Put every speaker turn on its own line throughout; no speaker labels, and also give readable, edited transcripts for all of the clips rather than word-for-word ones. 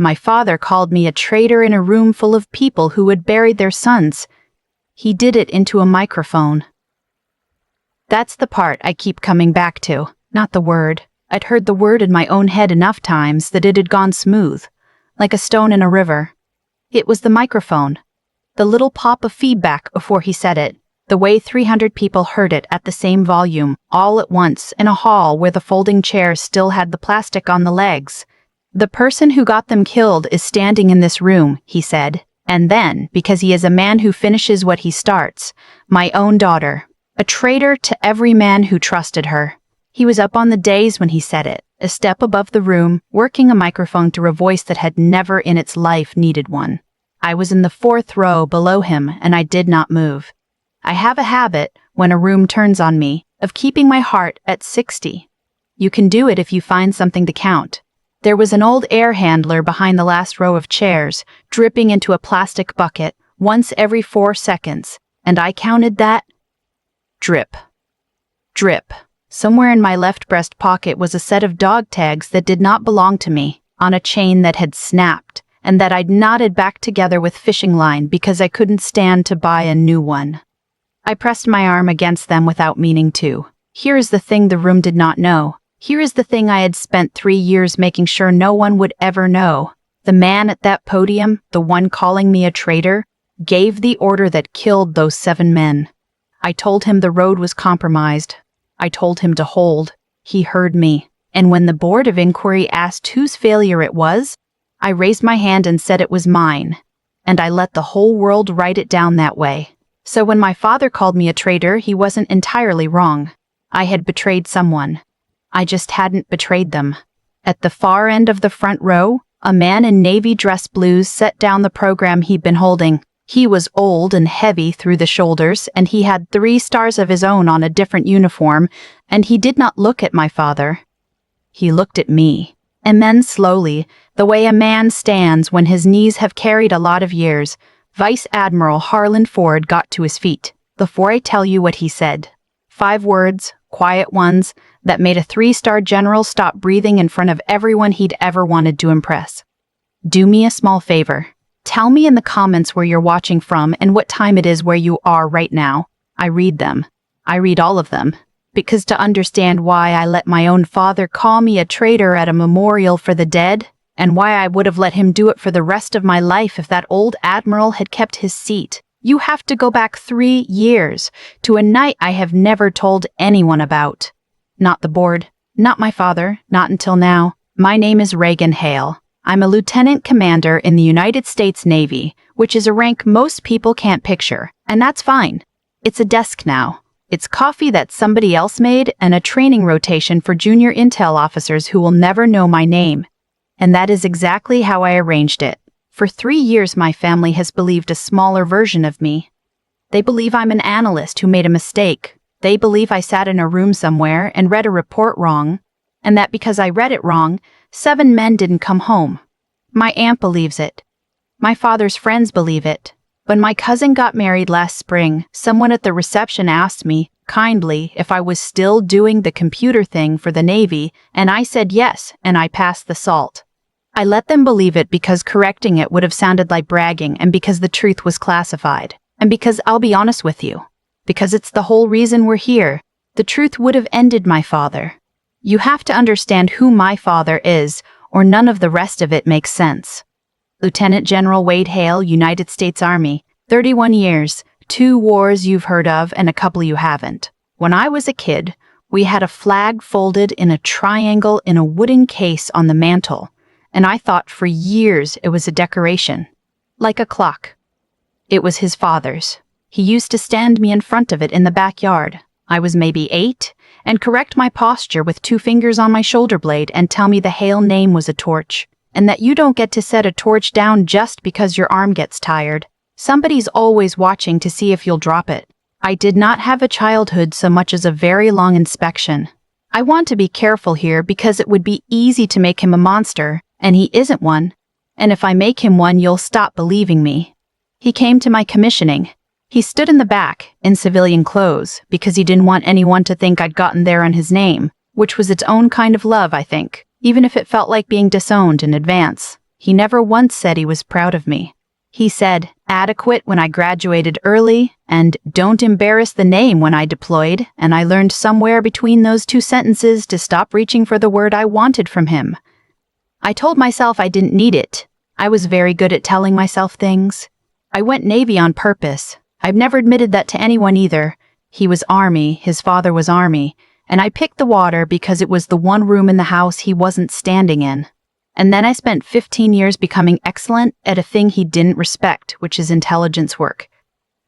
My father called me a traitor in a room full of people who had buried their sons. He did it into a microphone. That's the part I keep coming back to, not the word. I'd heard the word in my own head enough times that it had gone smooth, like a stone in a river. It was the microphone. The little pop of feedback before he said it, the way 300 people heard it at the same volume, all at once, in a hall where the folding chairs still had the plastic on the legs. The person who got them killed is standing in this room, he said. And then, because he is a man who finishes what he starts, my own daughter, a traitor to every man who trusted her. He was up on the days when he said it, a step above the room, working a microphone through a voice that had never in its life needed one. I was in the 4th row below him, and I did not move. I have a habit, when a room turns on me, of keeping my heart at 60. You can do it if you find something to count. There was an old air handler behind the last row of chairs, dripping into a plastic bucket once every 4 seconds, and I counted that. Drip. Drip. Somewhere in my left breast pocket was a set of dog tags that did not belong to me, on a chain that had snapped, and that I'd knotted back together with fishing line because I couldn't stand to buy a new one. I pressed my arm against them without meaning to. Here is the thing the room did not know. Here is the thing I had spent 3 years making sure no one would ever know. The man at that podium, the one calling me a traitor, gave the order that killed those 7 men. I told him the road was compromised. I told him to hold. He heard me. And when the Board of Inquiry asked whose failure it was, I raised my hand and said it was mine. And I let the whole world write it down that way. So when my father called me a traitor, he wasn't entirely wrong. I had betrayed someone. I just hadn't betrayed them. At the far end of the front row, a man in navy dress blues set down the program he'd been holding. He was old and heavy through the shoulders, and he had 3 stars of his own on a different uniform, and he did not look at my father. He looked at me. And then slowly, the way a man stands when his knees have carried a lot of years, Vice Admiral Harlan Ford got to his feet. Before I tell you what he said, 5 words, quiet ones, that made a 3-star general stop breathing in front of everyone he'd ever wanted to impress. Do me a small favor. Tell me in the comments where you're watching from and what time it is where you are right now. I read them. I read all of them. Because to understand why I let my own father call me a traitor at a memorial for the dead, and why I would have let him do it for the rest of my life if that old admiral had kept his seat, you have to go back 3 years to a night I have never told anyone about. Not the board, not my father, not until now. My name is Reagan Hale. I'm a lieutenant commander in the United States Navy, which is a rank most people can't picture, and that's fine. It's a desk now. It's coffee that somebody else made and a training rotation for junior intel officers who will never know my name. And that is exactly how I arranged it. For 3 years my family has believed a smaller version of me. They believe I'm an analyst who made a mistake. They believe I sat in a room somewhere and read a report wrong, and that because I read it wrong, 7 men didn't come home. My aunt believes it. My father's friends believe it. When my cousin got married last spring, someone at the reception asked me, kindly, if I was still doing the computer thing for the Navy, and I said yes, and I passed the SALT. I let them believe it because correcting it would have sounded like bragging, and because the truth was classified. And because I'll be honest with you, because it's the whole reason we're here, the truth would have ended my father. You have to understand who my father is, or none of the rest of it makes sense. Lieutenant General Wade Hale, United States Army, 31 years, 2 wars you've heard of and a couple you haven't. When I was a kid, we had a flag folded in a triangle in a wooden case on the mantle, and I thought for years it was a decoration, like a clock. It was his father's. He used to stand me in front of it in the backyard. I was maybe 8, and correct my posture with 2 fingers on my shoulder blade and tell me the Hale name was a torch, and that you don't get to set a torch down just because your arm gets tired. Somebody's always watching to see if you'll drop it. I did not have a childhood so much as a very long inspection. I want to be careful here because it would be easy to make him a monster, and he isn't one. And if I make him one, you'll stop believing me. He came to my commissioning. He stood in the back, in civilian clothes, because he didn't want anyone to think I'd gotten there on his name, which was its own kind of love, I think, even if it felt like being disowned in advance. He never once said he was proud of me. He said, adequate when I graduated early, and don't embarrass the name when I deployed, and I learned somewhere between those two sentences to stop reaching for the word I wanted from him. I told myself I didn't need it. I was very good at telling myself things. I went Navy on purpose. I've never admitted that to anyone either. He was Army, his father was Army, and I picked the water because it was the one room in the house he wasn't standing in. And then I spent 15 years becoming excellent at a thing he didn't respect, which is intelligence work.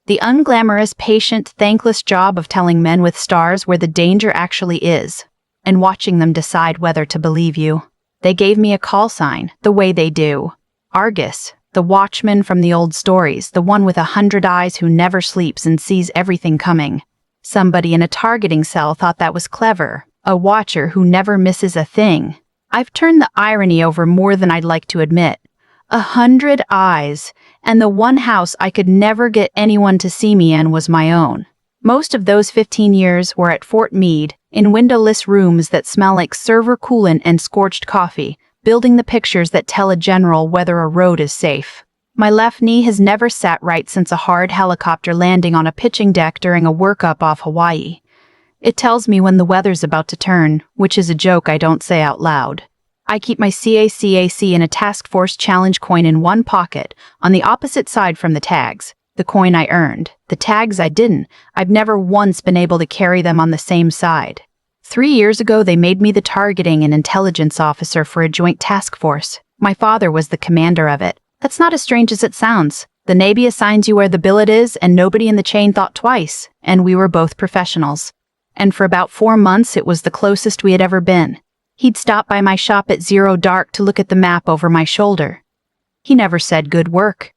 The unglamorous, patient, thankless job of telling men with stars where the danger actually is, and watching them decide whether to believe you. They gave me a call sign, the way they do. Argus, the watchman from the old stories, the one with 100 eyes who never sleeps and sees everything coming. Somebody in a targeting cell thought that was clever, a watcher who never misses a thing. I've turned the irony over more than I'd like to admit. 100 eyes, and the one house I could never get anyone to see me in was my own. Most of those 15 years were at Fort Meade, in windowless rooms that smell like server coolant and scorched coffee, building the pictures that tell a general whether a road is safe. My left knee has never sat right since a hard helicopter landing on a pitching deck during a workup off Hawaii. It tells me when the weather's about to turn, which is a joke I don't say out loud. I keep my CACAC and a task force challenge coin in one pocket, on the opposite side from the tags. The coin I earned. The tags I didn't. I've never once been able to carry them on the same side. 3 years ago, they made me the targeting and intelligence officer for a joint task force. My father was the commander of it. That's not as strange as it sounds. The Navy assigns you where the billet is, and nobody in the chain thought twice, and we were both professionals. And for about 4 months, it was the closest we had ever been. He'd stop by my shop at 0 dark to look at the map over my shoulder. He never said good work.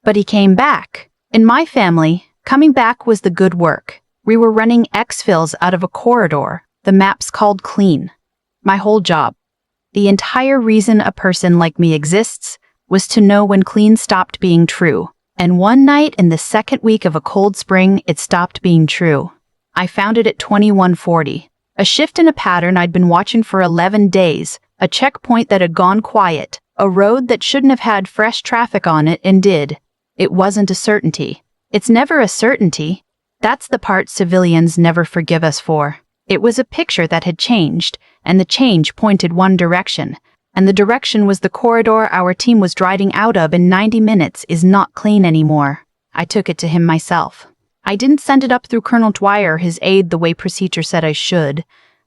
But he came back. In my family, coming back was the good work. We were running exfils out of a corridor. The map's called clean. My whole job. The entire reason a person like me exists was to know when clean stopped being true. And one night in the second week of a cold spring, it stopped being true. I found it at 2140. A shift in a pattern I'd been watching for 11 days, a checkpoint that had gone quiet, a road that shouldn't have had fresh traffic on it and did. It wasn't a certainty. It's never a certainty. That's the part civilians never forgive us for. It was a picture that had changed, and the change pointed one direction, and the direction was the corridor our team was driving out of in 90 minutes is not clean anymore. I took it to him myself. I didn't send it up through Colonel Dwyer, his aide, the way procedure said I should.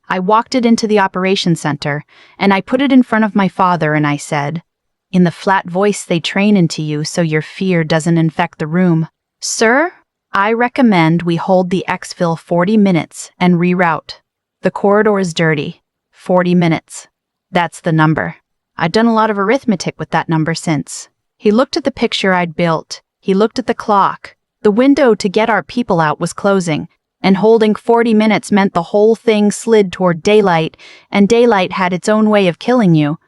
I walked it into the operations center, and I put it in front of my father, and I said, in the flat voice they train into you so your fear doesn't infect the room, "Sir, I recommend we hold the exfil 40 minutes and reroute. The corridor is dirty. 40 minutes. That's the number." I'd done a lot of arithmetic with that number since. He looked at the picture I'd built. He looked at the clock. The window to get our people out was closing, and holding 40 minutes meant the whole thing slid toward daylight, and daylight had its own way of killing you.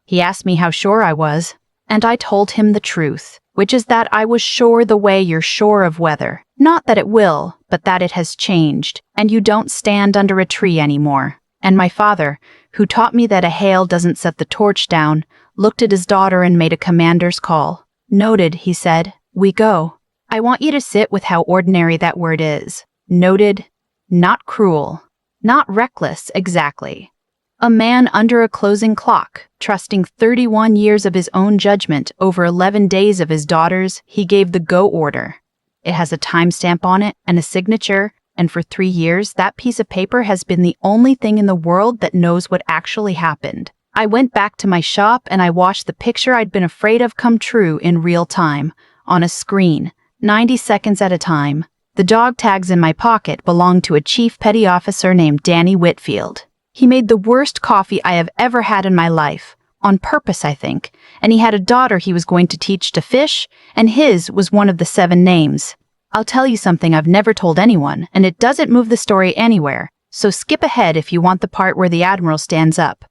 He asked me how sure I was, and I told him the truth, which is that I was sure the way you're sure of weather. Not that it will, but that it has changed, and you don't stand under a tree anymore. And my father, who taught me that a Hale doesn't set the torch down, looked at his daughter and made a commander's call. "Noted," he said. "We go." I want you to sit with how ordinary that word is. Noted, not cruel, not reckless, exactly. A man under a closing clock, trusting 31 years of his own judgment over 11 days of his daughter's, he gave the go order. It has a timestamp on it and a signature, and for 3 years, that piece of paper has been the only thing in the world that knows what actually happened. I went back to my shop and I watched the picture I'd been afraid of come true in real time, on a screen, 90 seconds at a time. The dog tags in my pocket belonged to a chief petty officer named Danny Whitfield. He made the worst coffee I have ever had in my life, on purpose, I think, and he had a daughter he was going to teach to fish, and his was one of the 7 names. I'll tell you something I've never told anyone, and it doesn't move the story anywhere, so skip ahead if you want the part where the Admiral stands up.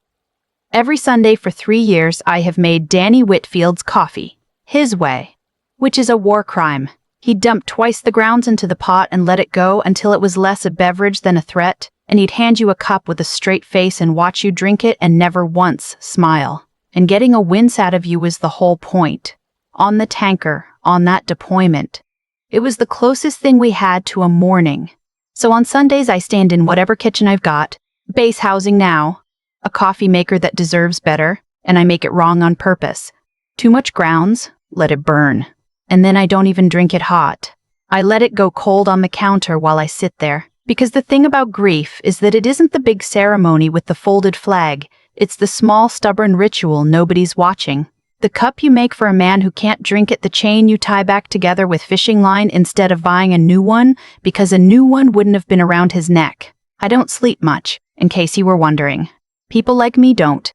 Every Sunday for 3 years, I have made Danny Whitfield's coffee, his way, which is a war crime. He'd dump twice the grounds into the pot and let it go until it was less a beverage than a threat, and he'd hand you a cup with a straight face and watch you drink it and never once smile. and getting a wince out of you was the whole point. On the tanker, on that deployment. It was the closest thing we had to a morning. So on Sundays I stand in whatever kitchen I've got, base housing now, a coffee maker that deserves better, and I make it wrong on purpose. Too much grounds, let it burn. And then I don't even drink it hot. I let it go cold on the counter while I sit there. Because the thing about grief is that it isn't the big ceremony with the folded flag, it's the small stubborn ritual nobody's watching. The cup you make for a man who can't drink it, the chain you tie back together with fishing line instead of buying a new one, because a new one wouldn't have been around his neck. I don't sleep much, in case you were wondering. People like me don't.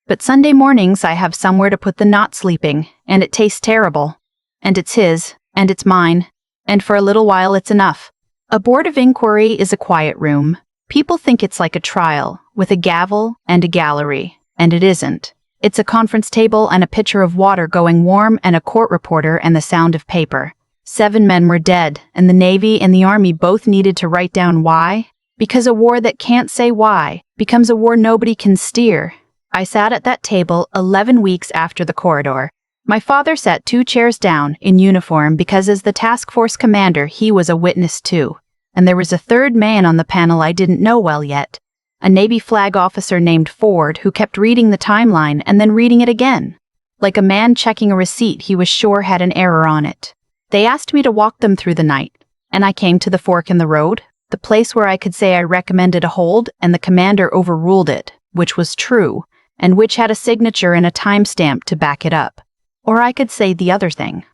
But Sunday mornings I have somewhere to put the not sleeping, and it tastes terrible. And it's his, and it's mine, and for a little while it's enough. A board of inquiry is a quiet room. People think it's like a trial, with a gavel and a gallery, and it isn't. It's a conference table and a pitcher of water going warm and a court reporter and the sound of paper. 7 men were dead, and the Navy and the Army both needed to write down why. Because a war that can't say why becomes a war nobody can steer. I sat at that table 11 weeks after the corridor. My father sat 2 chairs down, in uniform, because as the task force commander he was a witness too. And there was a 3rd man on the panel I didn't know well yet. A Navy flag officer named Ford who kept reading the timeline and then reading it again. Like a man checking a receipt he was sure had an error on it. They asked me to walk them through the night, and I came to the fork in the road, the place where I could say I recommended a hold and the commander overruled it, which was true, and which had a signature and a timestamp to back it up. Or I could say the other thing.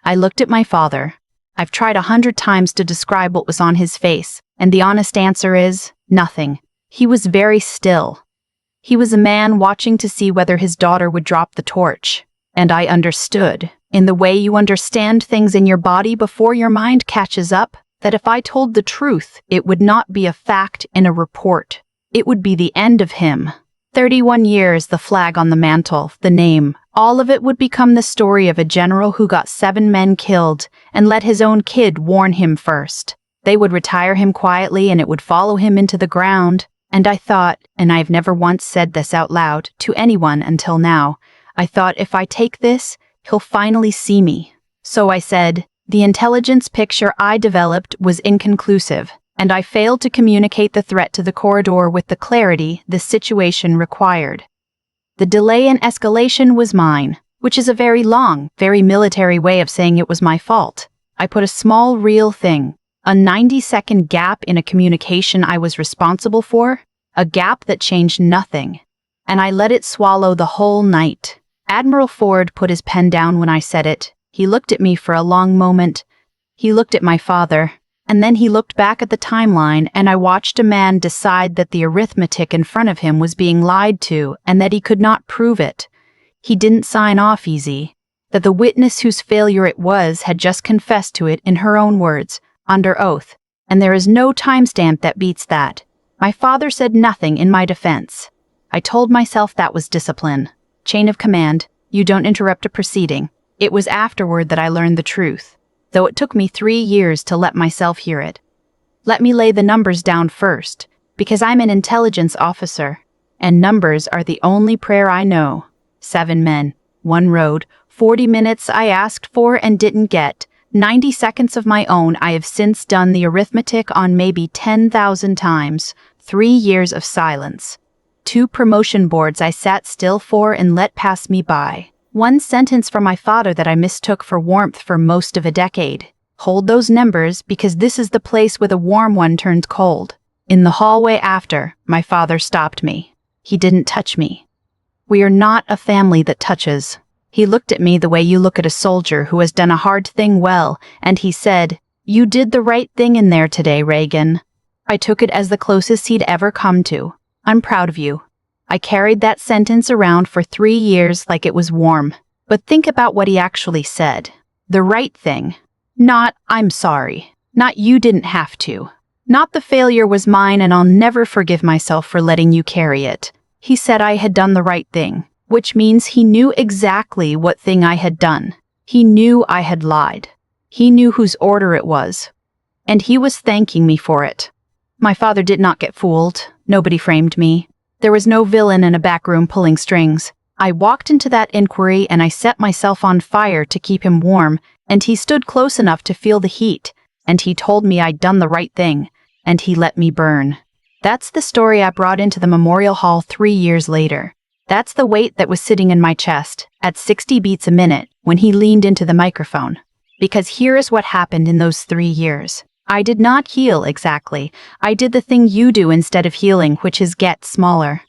I looked at my father. I've tried 100 times to describe what was on his face, and the honest answer is nothing. He was very still. He was a man watching to see whether his daughter would drop the torch. And I understood, in the way you understand things in your body before your mind catches up, that if I told the truth, it would not be a fact in a report. It would be the end of him. 31 years, the flag on the mantle, the name, all of it would become the story of a general who got 7 men killed and let his own kid warn him first. They would retire him quietly and it would follow him into the ground. And I thought, and I've never once said this out loud to anyone until now, I thought if I take this, he'll finally see me. So I said, the intelligence picture I developed was inconclusive, and I failed to communicate the threat to the corridor with the clarity the situation required. The delay and escalation was mine, which is a very long, very military way of saying it was my fault. I put a small real thing, a 90-second gap in a communication I was responsible for, a gap that changed nothing, and I let it swallow the whole night. Admiral Ford put his pen down when I said it. He looked at me for a long moment. He looked at my father, and then he looked back at the timeline, and I watched a man decide that the arithmetic in front of him was being lied to and that he could not prove it. He didn't sign off easy, that the witness whose failure it was had just confessed to it in her own words, under oath, and there is no timestamp that beats that. My father said nothing in my defense. I told myself that was discipline. Chain of command, you don't interrupt a proceeding. It was afterward that I learned the truth, though it took me 3 years to let myself hear it. Let me lay the numbers down first, because I'm an intelligence officer, and numbers are the only prayer I know. 7 men, 1 road, 40 minutes I asked for and didn't get, 90 seconds of my own. I have since done the arithmetic on maybe 10,000 times, 3 years of silence. 2 promotion boards I sat still for and let pass me by. 1 sentence from my father that I mistook for warmth for most of a decade. Hold those numbers because this is the place where the warm one turns cold. In the hallway after, my father stopped me. He didn't touch me. We are not a family that touches. He looked at me the way you look at a soldier who has done a hard thing well, and he said, "You did the right thing in there today, Reagan." I took it as the closest he'd ever come to. I'm proud of you. I carried that sentence around for 3 years like it was warm. But think about what he actually said. The right thing. Not, I'm sorry. Not you didn't have to. Not the failure was mine and I'll never forgive myself for letting you carry it. He said I had done the right thing, which means he knew exactly what thing I had done. He knew I had lied. He knew whose order it was. And he was thanking me for it. My father did not get fooled. Nobody framed me. There was no villain in a back room pulling strings. I walked into that inquiry and I set myself on fire to keep him warm, and he stood close enough to feel the heat, and he told me I'd done the right thing, and he let me burn. That's the story I brought into the memorial hall 3 years later. That's the weight that was sitting in my chest, at 60 beats a minute, when he leaned into the microphone. Because here is what happened in those 3 years. I did not heal exactly. I did the thing you do instead of healing, which is get smaller.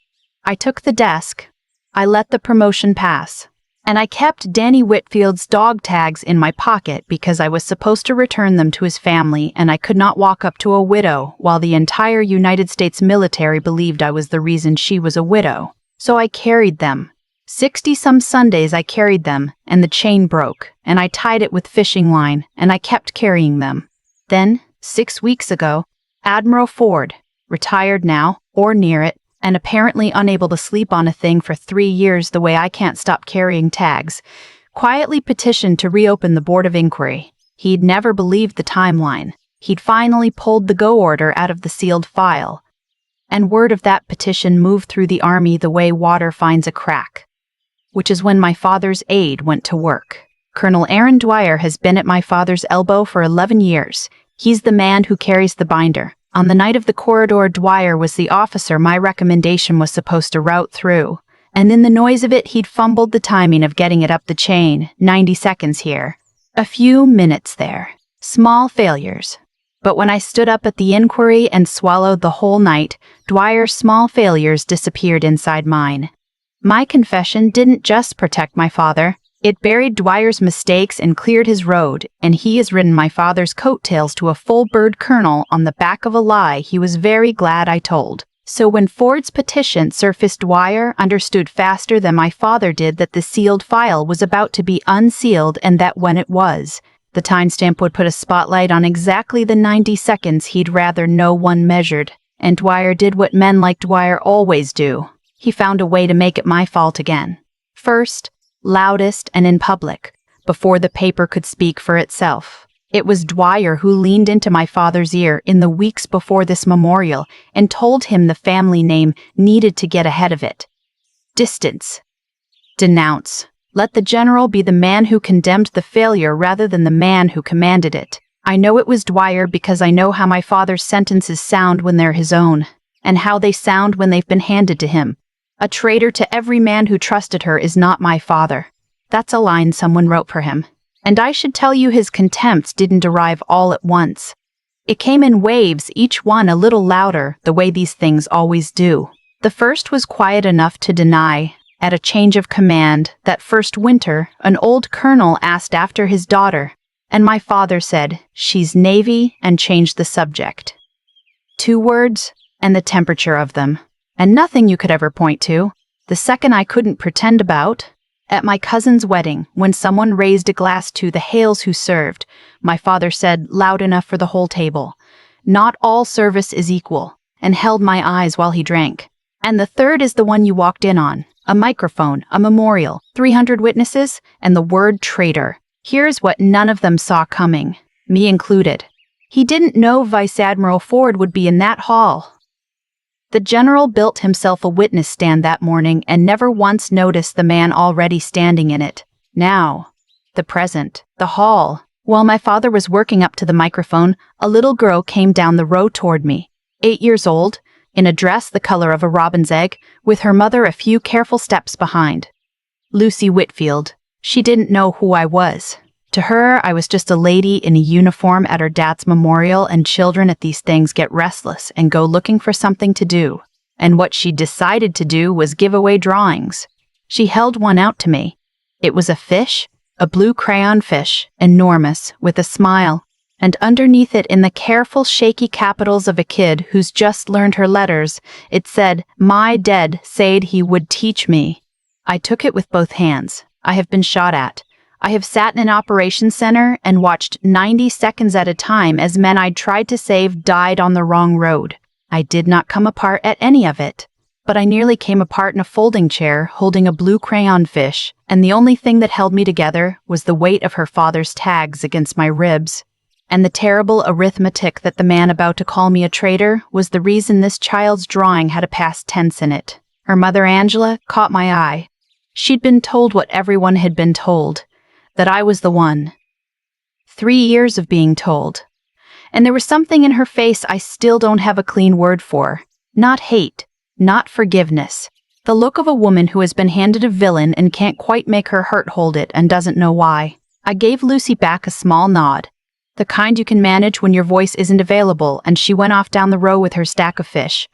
I took the desk. I let the promotion pass. And I kept Danny Whitfield's dog tags in my pocket because I was supposed to return them to his family, and I could not walk up to a widow while the entire United States military believed I was the reason she was a widow. So I carried them. 60-some Sundays I carried them, and the chain broke, and I tied it with fishing line, and I kept carrying them. Then, 6 weeks ago, Admiral Ford, retired now, or near it, and apparently unable to sleep on a thing for 3 years the way I can't stop carrying tags, quietly petitioned to reopen the Board of Inquiry. He'd never believed the timeline. He'd finally pulled the go order out of the sealed file. And word of that petition moved through the Army the way water finds a crack. Which is when my father's aide went to work. Colonel Aaron Dwyer has been at my father's elbow for 11 years. He's the man who carries the binder. On the night of the corridor, Dwyer was the officer my recommendation was supposed to route through. And in the noise of it, he'd fumbled the timing of getting it up the chain. 90 seconds here. A few minutes there. Small failures. But when I stood up at the inquiry and swallowed the whole night, Dwyer's small failures disappeared inside mine. My confession didn't just protect my father. It buried Dwyer's mistakes and cleared his road, and he has ridden my father's coattails to a full-bird colonel on the back of a lie he was very glad I told. So when Ford's petition surfaced, Dwyer understood faster than my father did that the sealed file was about to be unsealed, and that when it was, the timestamp would put a spotlight on exactly the 90 seconds he'd rather no one measured. And Dwyer did what men like Dwyer always do. He found a way to make it my fault again. First, loudest and in public, before the paper could speak for itself. It was Dwyer who leaned into my father's ear in the weeks before this memorial and told him the family name needed to get ahead of it. Distance. Denounce. Let the general be the man who condemned the failure rather than the man who commanded it. I know it was Dwyer because I know how my father's sentences sound when they're his own, and how they sound when they've been handed to him. A traitor to every man who trusted her is not my father. That's a line someone wrote for him. And I should tell you his contempt didn't arrive all at once. It came in waves, each one a little louder, the way these things always do. The first was quiet enough to deny, at a change of command, that first winter, an old colonel asked after his daughter, and my father said, "She's Navy," and changed the subject. 2 words, and the temperature of them. And nothing you could ever point to. The second I couldn't pretend about. At my cousin's wedding, when someone raised a glass to the Hales who served, my father said, loud enough for the whole table, "Not all service is equal," and held my eyes while he drank. And the third is the one you walked in on. A microphone, a memorial, 300 witnesses, and the word traitor. Here's what none of them saw coming, me included. He didn't know Vice Admiral Ford would be in that hall. The general built himself a witness stand that morning and never once noticed the man already standing in it. Now, the present, the hall. While my father was working up to the microphone, a little girl came down the row toward me, 8 years old, in a dress the color of a robin's egg, with her mother a few careful steps behind. Lucy Whitfield. She didn't know who I was. To her, I was just a lady in a uniform at her dad's memorial, and children at these things get restless and go looking for something to do. And what she decided to do was give away drawings. She held one out to me. It was a fish, a blue crayon fish, enormous, with a smile. And underneath it, in the careful, shaky capitals of a kid who's just learned her letters, it said, "My dad said he would teach me." I took it with both hands. I have been shot at. I have sat in an operations center and watched 90 seconds at a time as men I'd tried to save died on the wrong road. I did not come apart at any of it. But I nearly came apart in a folding chair holding a blue crayon fish, and the only thing that held me together was the weight of her father's tags against my ribs. And the terrible arithmetic that the man about to call me a traitor was the reason this child's drawing had a past tense in it. Her mother, Angela, caught my eye. She'd been told what everyone had been told, that I was the one. 3 years of being told. And there was something in her face I still don't have a clean word for. Not hate, not forgiveness. The look of a woman who has been handed a villain and can't quite make her heart hold it and doesn't know why. I gave Lucy back a small nod, the kind you can manage when your voice isn't available, and she went off down the row with her stack of fish.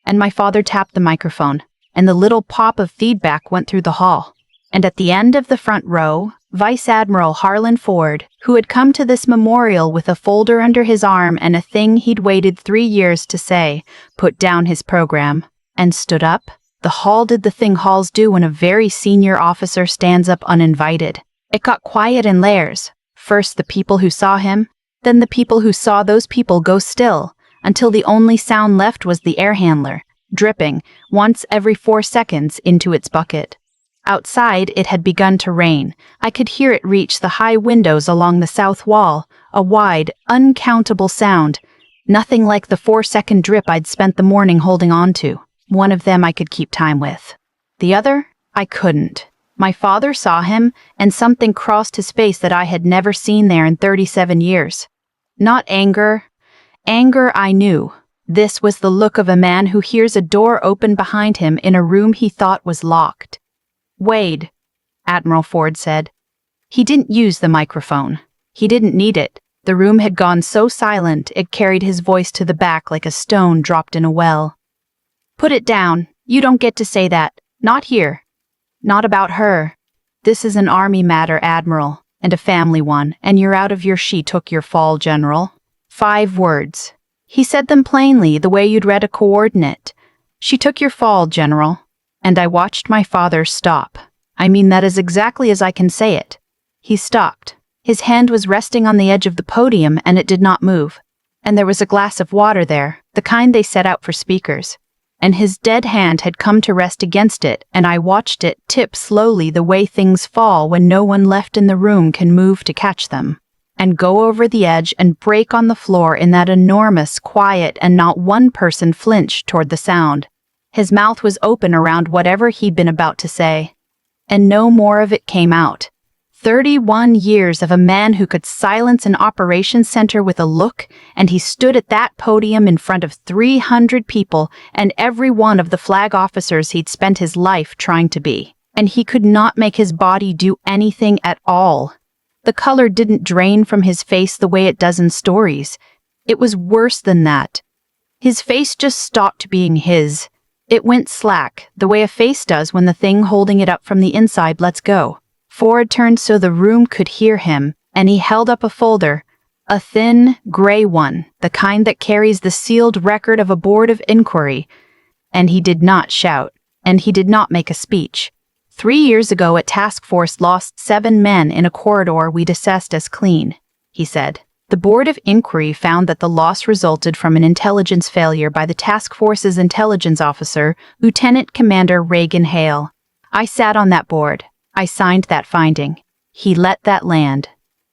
And my father tapped the microphone, and the little pop of feedback went through the hall. And at the end of the front row, Vice Admiral Harlan Ford, who had come to this memorial with a folder under his arm and a thing he'd waited 3 years to say, put down his program, and stood up. The hall did the thing halls do when a very senior officer stands up uninvited. It got quiet in layers. First the people who saw him, then the people who saw those people go still, until the only sound left was the air handler, dripping, once every 4 seconds, into its bucket. Outside, it had begun to rain. I could hear it reach the high windows along the south wall, a wide, uncountable sound. Nothing like the 4-second drip I'd spent the morning holding on to. One of them I could keep time with. The other, I couldn't. My father saw him, and something crossed his face that I had never seen there in 37 years. Not anger. Anger I knew. This was the look of a man who hears a door open behind him in a room he thought was locked. "Wade," Admiral Ford said. He didn't use the microphone. He didn't need it. The room had gone so silent it carried his voice to the back like a stone dropped in a well. "Put it down. You don't get to say that. Not here. Not about her. This is an army matter, Admiral, and a family one, and you're out of your she took your fall, General." 5 words. He said them plainly, the way you'd read a coordinate. "She took your fall, General." And I watched my father stop. I mean that as exactly as I can say it. He stopped. His hand was resting on the edge of the podium and it did not move. And there was a glass of water there, the kind they set out for speakers. And his dead hand had come to rest against it, and I watched it tip slowly the way things fall when no one left in the room can move to catch them, and go over the edge and break on the floor in that enormous, quiet, and not one person flinched toward the sound. His mouth was open around whatever he'd been about to say, and no more of it came out. 31 years of a man who could silence an operations center with a look, and he stood at that podium in front of 300 people and every one of the flag officers he'd spent his life trying to be. And he could not make his body do anything at all. The color didn't drain from his face the way it does in stories. It was worse than that. His face just stopped being his. It went slack, the way a face does when the thing holding it up from the inside lets go. Ford turned so the room could hear him, and he held up a folder, a thin, gray one, the kind that carries the sealed record of a board of inquiry. And he did not shout, and he did not make a speech. 3 years ago, a task force lost 7 men in a corridor we'd assessed as clean, he said. The Board of Inquiry found that the loss resulted from an intelligence failure by the task force's intelligence officer, Lieutenant Commander Reagan Hale. I sat on that board. I signed that finding. He let that land.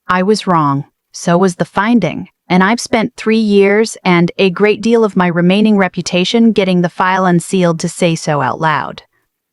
I was wrong. So was the finding. And I've spent 3 years and a great deal of my remaining reputation getting the file unsealed to say so out loud.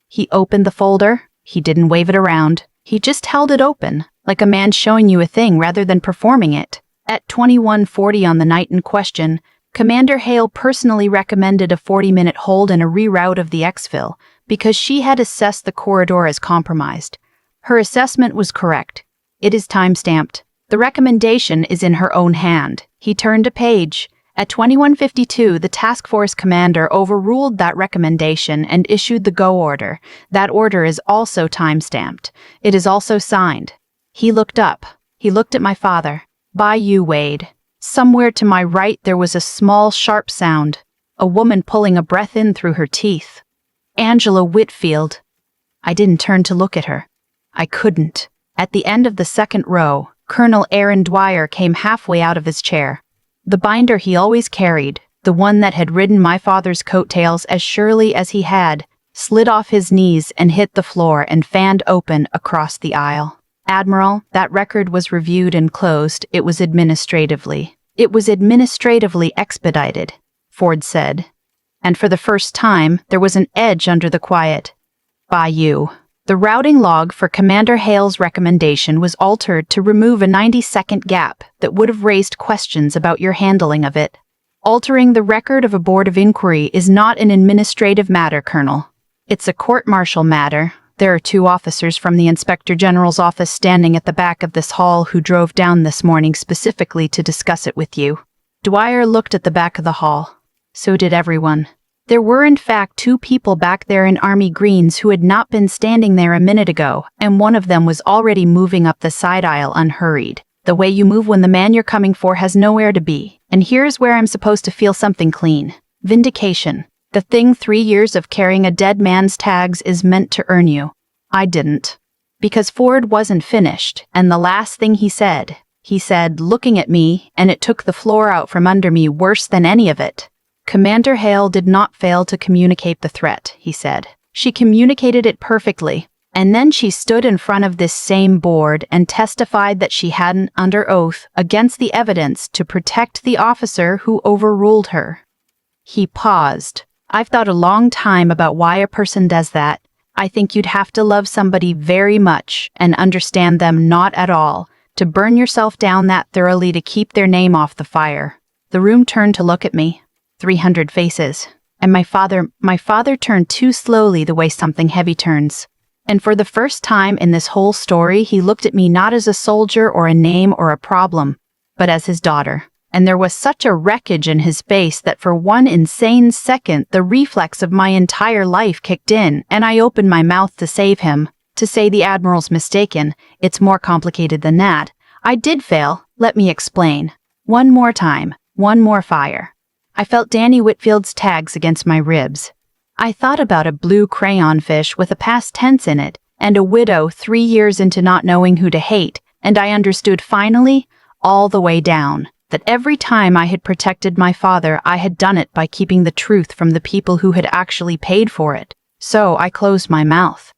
He opened the folder. He didn't wave it around. He just held it open, like a man showing you a thing rather than performing it. At 21:40 on the night in question, Commander Hale personally recommended a 40-minute hold and a reroute of the exfil because she had assessed the corridor as compromised. Her assessment was correct. It is time-stamped. The recommendation is in her own hand. He turned a page. At 21:52, the task force commander overruled that recommendation and issued the go order. That order is also time-stamped. It is also signed. He looked up. He looked at my father. "By you, Wade." Somewhere to my right there was a small, sharp sound. A woman pulling a breath in through her teeth. Angela Whitfield. I didn't turn to look at her. I couldn't. At the end of the second row, Colonel Aaron Dwyer came halfway out of his chair. The binder he always carried, the one that had ridden my father's coattails as surely as he had, slid off his knees and hit the floor and fanned open across the aisle. "Admiral, that record was reviewed and closed. It was administratively expedited," Ford said. And for the first time, there was an edge under the quiet. "By you." The routing log for Commander Hale's recommendation was altered to remove a 90-second gap that would have raised questions about your handling of it. Altering the record of a board of inquiry is not an administrative matter, Colonel. It's a court-martial matter. There are 2 officers from the Inspector General's office standing at the back of this hall who drove down this morning specifically to discuss it with you. Dwyer looked at the back of the hall. So did everyone. There were in fact 2 people back there in army greens who had not been standing there a minute ago, and one of them was already moving up the side aisle unhurried. The way you move when the man you're coming for has nowhere to be. And here's where I'm supposed to feel something clean. Vindication. The thing 3 years of carrying a dead man's tags is meant to earn you. I didn't. Because Ford wasn't finished, and the last thing he said, looking at me, and it took the floor out from under me worse than any of it. Commander Hale did not fail to communicate the threat, he said. She communicated it perfectly, and then she stood in front of this same board and testified that she hadn't, under oath, against the evidence to protect the officer who overruled her. He paused. I've thought a long time about why a person does that. I think you'd have to love somebody very much and understand them not at all to burn yourself down that thoroughly to keep their name off the fire. The room turned to look at me. 300 faces. And my father turned too slowly the way something heavy turns. And for the first time in this whole story, he looked at me not as a soldier or a name or a problem, but as his daughter. And there was such a wreckage in his face that for one insane second, the reflex of my entire life kicked in, and I opened my mouth to save him, to say the Admiral's mistaken. It's more complicated than that. I did fail. Let me explain. One more time. One more fire. I felt Danny Whitfield's tags against my ribs. I thought about a blue crayon fish with a past tense in it, and a widow 3 years into not knowing who to hate, and I understood finally, all the way down, that every time I had protected my father, I had done it by keeping the truth from the people who had actually paid for it. So I closed my mouth.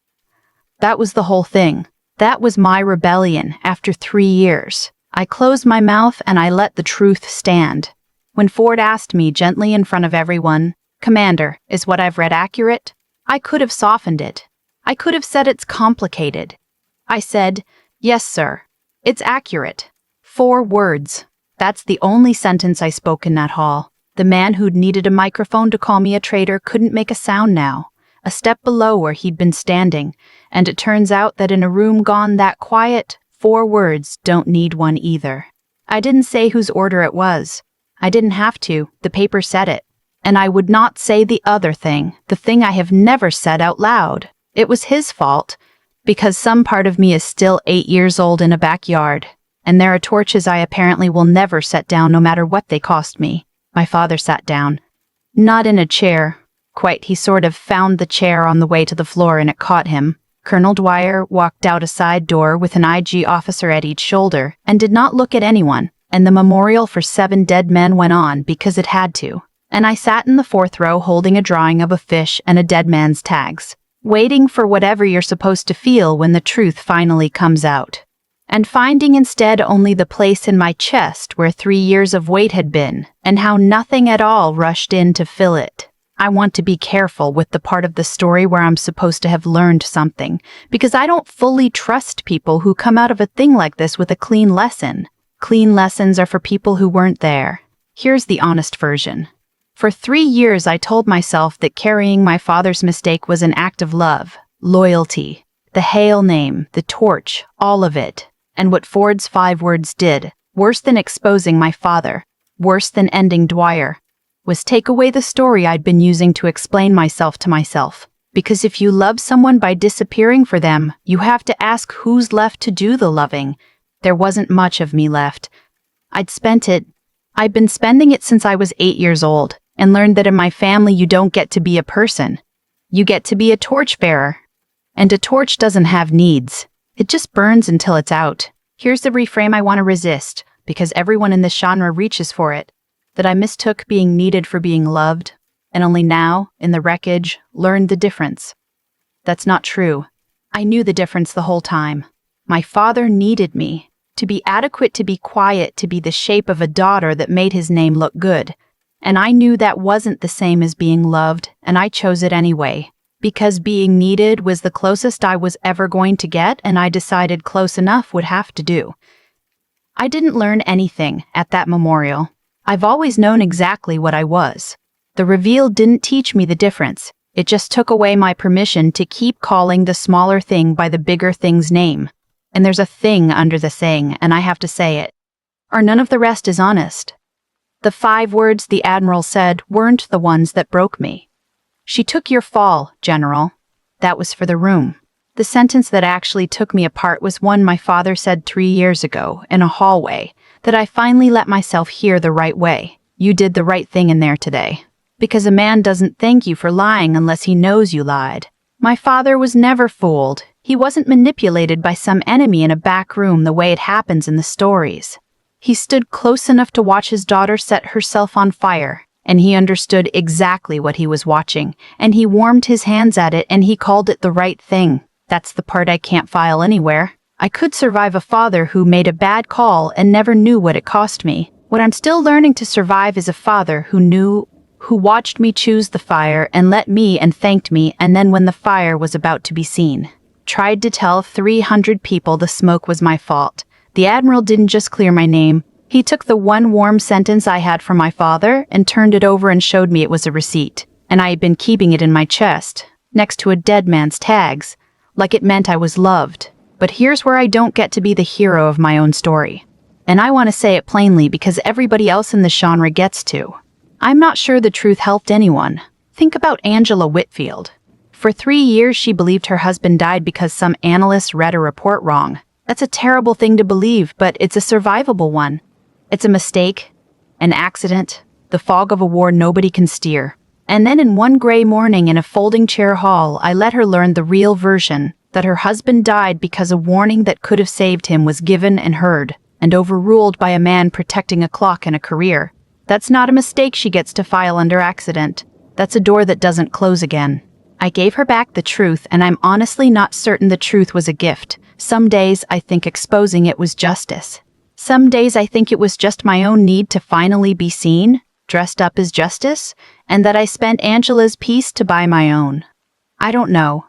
That was the whole thing. That was my rebellion after 3 years. I closed my mouth and I let the truth stand. When Ford asked me gently in front of everyone, "Commander, is what I've read accurate?" I could have softened it. I could have said it's complicated. I said, "Yes, sir. It's accurate." 4 words. That's the only sentence I spoke in that hall. The man who'd needed a microphone to call me a traitor couldn't make a sound now. A step below where he'd been standing, and it turns out that in a room gone that quiet, 4 words don't need one either. I didn't say whose order it was. I didn't have to. The paper said it. And I would not say the other thing, the thing I have never said out loud. It was his fault, because some part of me is still 8 years old in a backyard, and there are torches I apparently will never set down no matter what they cost me. My father sat down. Not in a chair. Quite, he sort of found the chair on the way to the floor and it caught him. Colonel Dwyer walked out a side door with an IG officer at each shoulder and did not look at anyone, and the memorial for 7 dead men went on because it had to. And I sat in the 4th row holding a drawing of a fish and a dead man's tags, waiting for whatever you're supposed to feel when the truth finally comes out. And finding instead only the place in my chest where 3 years of weight had been, and how nothing at all rushed in to fill it. I want to be careful with the part of the story where I'm supposed to have learned something, because I don't fully trust people who come out of a thing like this with a clean lesson. Clean lessons are for people who weren't there. Here's the honest version. For 3 years I told myself that carrying my father's mistake was an act of love, loyalty, the Hale name, the torch, all of it. And what Ford's 5 words did, worse than exposing my father, worse than ending Dwyer, was take away the story I'd been using to explain myself to myself. Because if you love someone by disappearing for them, you have to ask who's left to do the loving. There wasn't much of me left. I'd been spending it since I was 8 years old, and learned that in my family you don't get to be a person. You get to be a torchbearer. And a torch doesn't have needs. It just burns until it's out. Here's the reframe I want to resist, because everyone in this genre reaches for it. That I mistook being needed for being loved, and only now, in the wreckage, learned the difference. That's not true. I knew the difference the whole time. My father needed me, to be adequate, to be quiet, to be the shape of a daughter that made his name look good. And I knew that wasn't the same as being loved, and I chose it anyway. Because being needed was the closest I was ever going to get, and I decided close enough would have to do. I didn't learn anything at that memorial. I've always known exactly what I was. The reveal didn't teach me the difference. It just took away my permission to keep calling the smaller thing by the bigger thing's name. And there's a thing under the saying, and I have to say it, or none of the rest is honest. The 5 words the Admiral said weren't the ones that broke me. She took your fall, General. That was for the room. The sentence that actually took me apart was one my father said 3 years ago in a hallway that I finally let myself hear the right way. You did the right thing in there today. Because a man doesn't thank you for lying unless he knows you lied. My father was never fooled. He wasn't manipulated by some enemy in a back room the way it happens in the stories. He stood close enough to watch his daughter set herself on fire, and he understood exactly what he was watching, and he warmed his hands at it, and he called it the right thing. That's the part I can't file anywhere. I could survive a father who made a bad call and never knew what it cost me. What I'm still learning to survive is a father who watched me choose the fire and let me and thanked me, and then when the fire was about to be seen, tried to tell 300 people the smoke was my fault. The Admiral didn't just clear my name. He took the one warm sentence I had from my father and turned it over and showed me it was a receipt. And I had been keeping it in my chest, next to a dead man's tags, like it meant I was loved. But here's where I don't get to be the hero of my own story. And I want to say it plainly because everybody else in the genre gets to. I'm not sure the truth helped anyone. Think about Angela Whitfield. For 3 years she believed her husband died because some analyst read a report wrong. That's a terrible thing to believe, but it's a survivable one. It's a mistake, an accident, the fog of a war nobody can steer. And then in one gray morning in a folding chair hall, I let her learn the real version, that her husband died because a warning that could have saved him was given and heard, and overruled by a man protecting a clock and a career. That's not a mistake she gets to file under accident. That's a door that doesn't close again. I gave her back the truth, and I'm honestly not certain the truth was a gift. Some days I think exposing it was justice. Some days I think it was just my own need to finally be seen, dressed up as justice, and that I spent Angela's piece to buy my own. I don't know.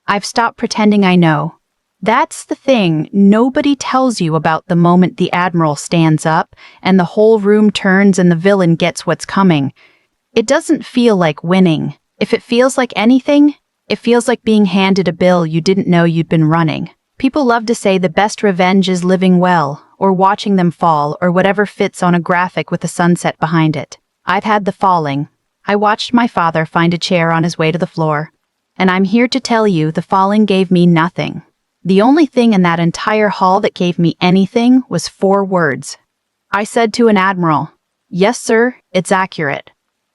I've stopped pretending I know. That's the thing nobody tells you about the moment the Admiral stands up and the whole room turns and the villain gets what's coming. It doesn't feel like winning. If it feels like anything, it feels like being handed a bill you didn't know you'd been running. People love to say the best revenge is living well, or watching them fall, or whatever fits on a graphic with a sunset behind it. I've had the falling. I watched my father find a chair on his way to the floor. And I'm here to tell you the falling gave me nothing. The only thing in that entire hall that gave me anything was 4 words. I said to an admiral, "Yes, sir, it's accurate."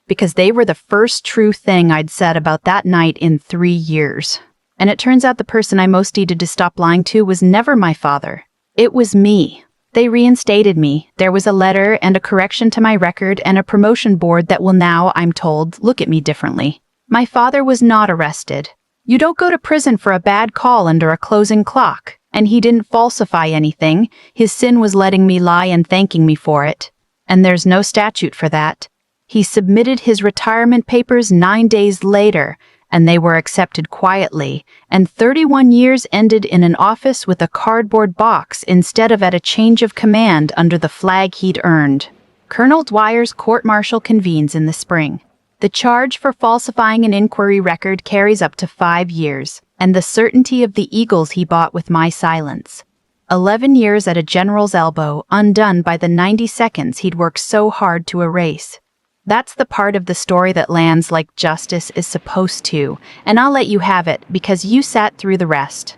Because they were the first true thing I'd said about that night in 3 years. And it turns out the person I most needed to stop lying to was never my father. It was me. They reinstated me. There was a letter and a correction to my record and a promotion board that will now, I'm told, look at me differently. My father was not arrested. You don't go to prison for a bad call under a closing clock. And he didn't falsify anything. His sin was letting me lie and thanking me for it. And there's no statute for that. He submitted his retirement papers 9 days later, and they were accepted quietly, and 31 years ended in an office with a cardboard box instead of at a change of command under the flag he'd earned. Colonel Dwyer's court-martial convenes in the spring. The charge for falsifying an inquiry record carries up to 5 years, and the certainty of the eagles he bought with my silence. 11 years at a general's elbow, undone by the 90 seconds he'd worked so hard to erase. That's the part of the story that lands like justice is supposed to, and I'll let you have it because you sat through the rest.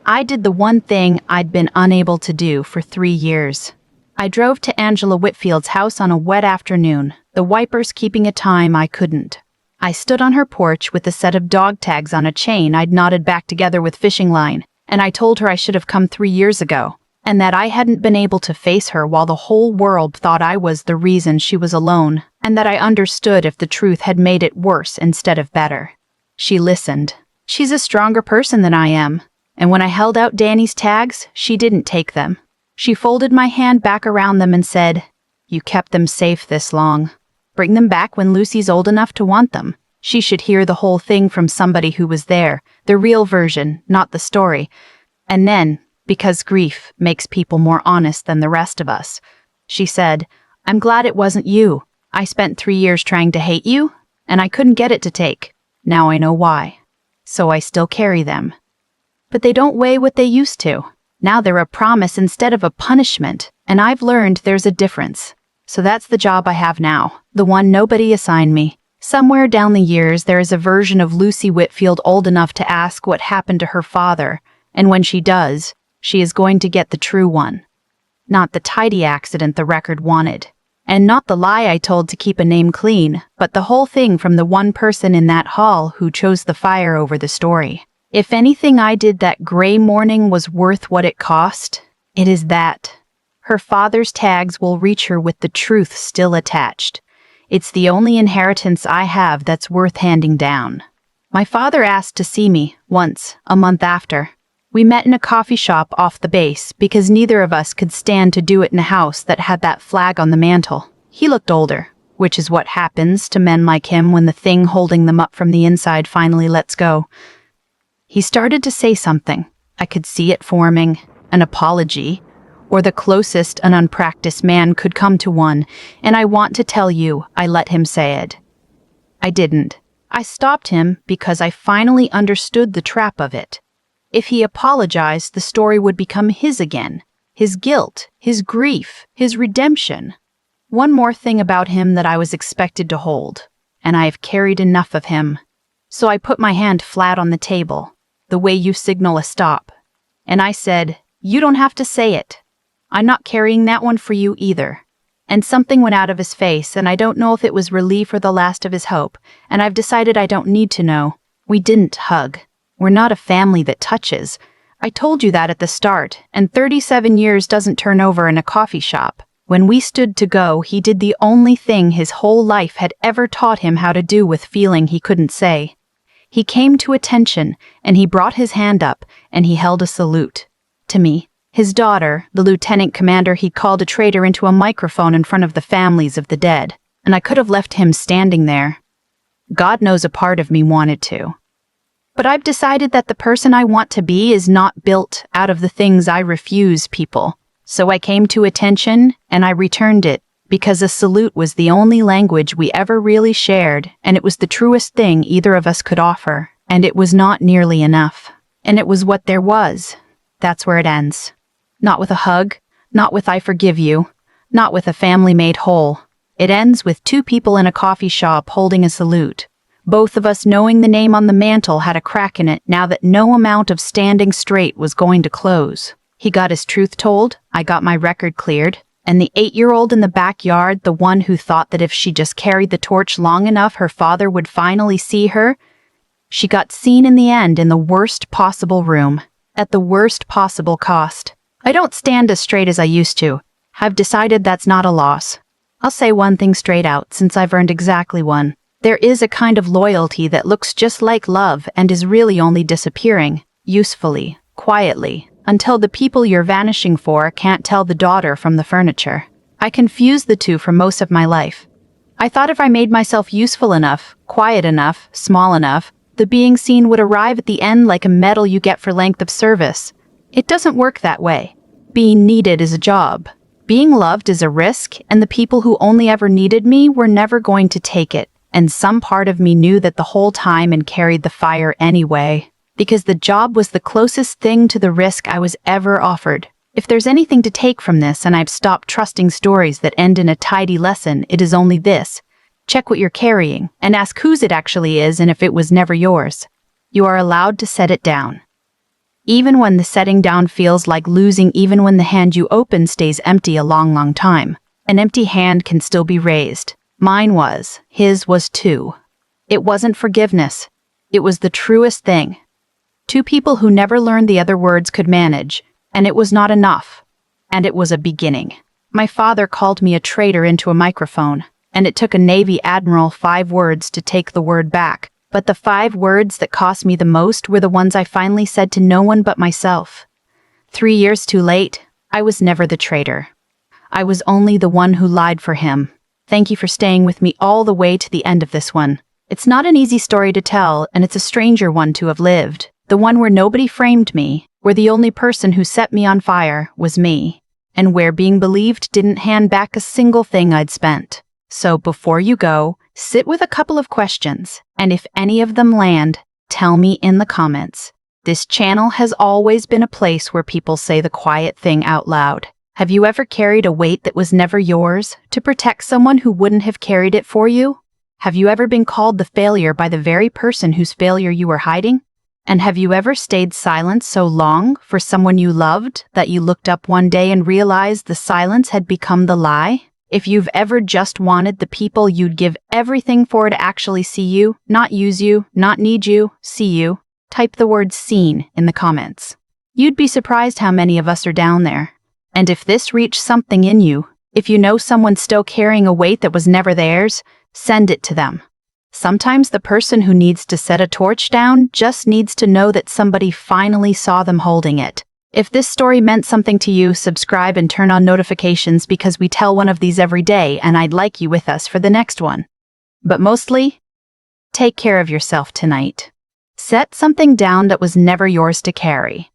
I did the one thing I'd been unable to do for 3 years. I drove to Angela Whitfield's house on a wet afternoon, the wipers keeping a time I couldn't. I stood on her porch with a set of dog tags on a chain I'd knotted back together with fishing line, and I told her I should have come 3 years ago, and that I hadn't been able to face her while the whole world thought I was the reason she was alone, and that I understood if the truth had made it worse instead of better. She listened. She's a stronger person than I am, and when I held out Danny's tags, she didn't take them. She folded my hand back around them and said, "You kept them safe this long. Bring them back when Lucy's old enough to want them. She should hear the whole thing from somebody who was there, the real version, not the story. And then, because grief makes people more honest than the rest of us, she said, "I'm glad it wasn't you. I spent 3 years trying to hate you, and I couldn't get it to take. Now I know why. So I still carry them. But they don't weigh what they used to. Now they're a promise instead of a punishment, and I've learned there's a difference. So that's the job I have now, the one nobody assigned me. Somewhere down the years there is a version of Lucy Whitfield old enough to ask what happened to her father, and when she does, she is going to get the true one. Not the tidy accident the record wanted. And not the lie I told to keep a name clean, but the whole thing from the one person in that hall who chose the fire over the story. If anything I did that gray morning was worth what it cost, it is that. Her father's tags will reach her with the truth still attached. It's the only inheritance I have that's worth handing down. My father asked to see me, once, a month after. We met in a coffee shop off the base because neither of us could stand to do it in a house that had that flag on the mantel. He looked older, which is what happens to men like him when the thing holding them up from the inside finally lets go. He started to say something. I could see it forming, an apology, or the closest an unpracticed man could come to one, and I want to tell you I let him say it. I didn't. I stopped him because I finally understood the trap of it. If he apologized, the story would become his again. His guilt, his grief, his redemption. One more thing about him that I was expected to hold, and I have carried enough of him. So I put my hand flat on the table, the way you signal a stop, and I said, "You don't have to say it. I'm not carrying that one for you either." And something went out of his face, and I don't know if it was relief or the last of his hope, and I've decided I don't need to know. We didn't hug. We're not a family that touches. I told you that at the start, and 37 years doesn't turn over in a coffee shop. When we stood to go, he did the only thing his whole life had ever taught him how to do with feeling he couldn't say. He came to attention, and he brought his hand up, and he held a salute. To me, his daughter, the lieutenant commander he'd called a traitor into a microphone in front of the families of the dead, and I could have left him standing there. God knows a part of me wanted to. But I've decided that the person I want to be is not built out of the things I refuse people. So I came to attention, and I returned it, because a salute was the only language we ever really shared, and it was the truest thing either of us could offer, and it was not nearly enough. And it was what there was. That's where it ends. Not with a hug, not with "I forgive you," not with a family made whole. It ends with two people in a coffee shop holding a salute. Both of us knowing the name on the mantel had a crack in it now that no amount of standing straight was going to close. He got his truth told, I got my record cleared, and the 8-year-old in the backyard, the one who thought that if she just carried the torch long enough her father would finally see her, she got seen in the end in the worst possible room, at the worst possible cost. I don't stand as straight as I used to. I've decided that's not a loss. I'll say one thing straight out since I've earned exactly one. There is a kind of loyalty that looks just like love and is really only disappearing, usefully, quietly, until the people you're vanishing for can't tell the daughter from the furniture. I confused the two for most of my life. I thought if I made myself useful enough, quiet enough, small enough, the being seen would arrive at the end like a medal you get for length of service. It doesn't work that way. Being needed is a job. Being loved is a risk, and the people who only ever needed me were never going to take it. And some part of me knew that the whole time and carried the fire anyway, because the job was the closest thing to the risk I was ever offered. If there's anything to take from this, and I've stopped trusting stories that end in a tidy lesson, it is only this. Check what you're carrying, and ask whose it actually is and if it was never yours. You are allowed to set it down. Even when the setting down feels like losing, even when the hand you open stays empty a long, long time. An empty hand can still be raised. Mine was. His was too. It wasn't forgiveness. It was the truest thing. Two people who never learned the other words could manage, and it was not enough. And it was a beginning. My father called me a traitor into a microphone, and it took a Navy admiral 5 words to take the word back. But the 5 words that cost me the most were the ones I finally said to no one but myself. 3 years too late, I was never the traitor. I was only the one who lied for him. Thank you for staying with me all the way to the end of this one. It's not an easy story to tell, and it's a stranger one to have lived. The one where nobody framed me, where the only person who set me on fire was me, and where being believed didn't hand back a single thing I'd spent. So before you go, sit with a couple of questions, and if any of them land, tell me in the comments. This channel has always been a place where people say the quiet thing out loud. Have you ever carried a weight that was never yours to protect someone who wouldn't have carried it for you? Have you ever been called the failure by the very person whose failure you were hiding? And have you ever stayed silent so long for someone you loved that you looked up one day and realized the silence had become the lie? If you've ever just wanted the people you'd give everything for to actually see you, not use you, not need you, see you, type the word seen in the comments. You'd be surprised how many of us are down there. And if this reached something in you, if you know someone still carrying a weight that was never theirs, send it to them. Sometimes the person who needs to set a torch down just needs to know that somebody finally saw them holding it. If this story meant something to you, subscribe and turn on notifications because we tell one of these every day and I'd like you with us for the next one. But mostly, take care of yourself tonight. Set something down that was never yours to carry.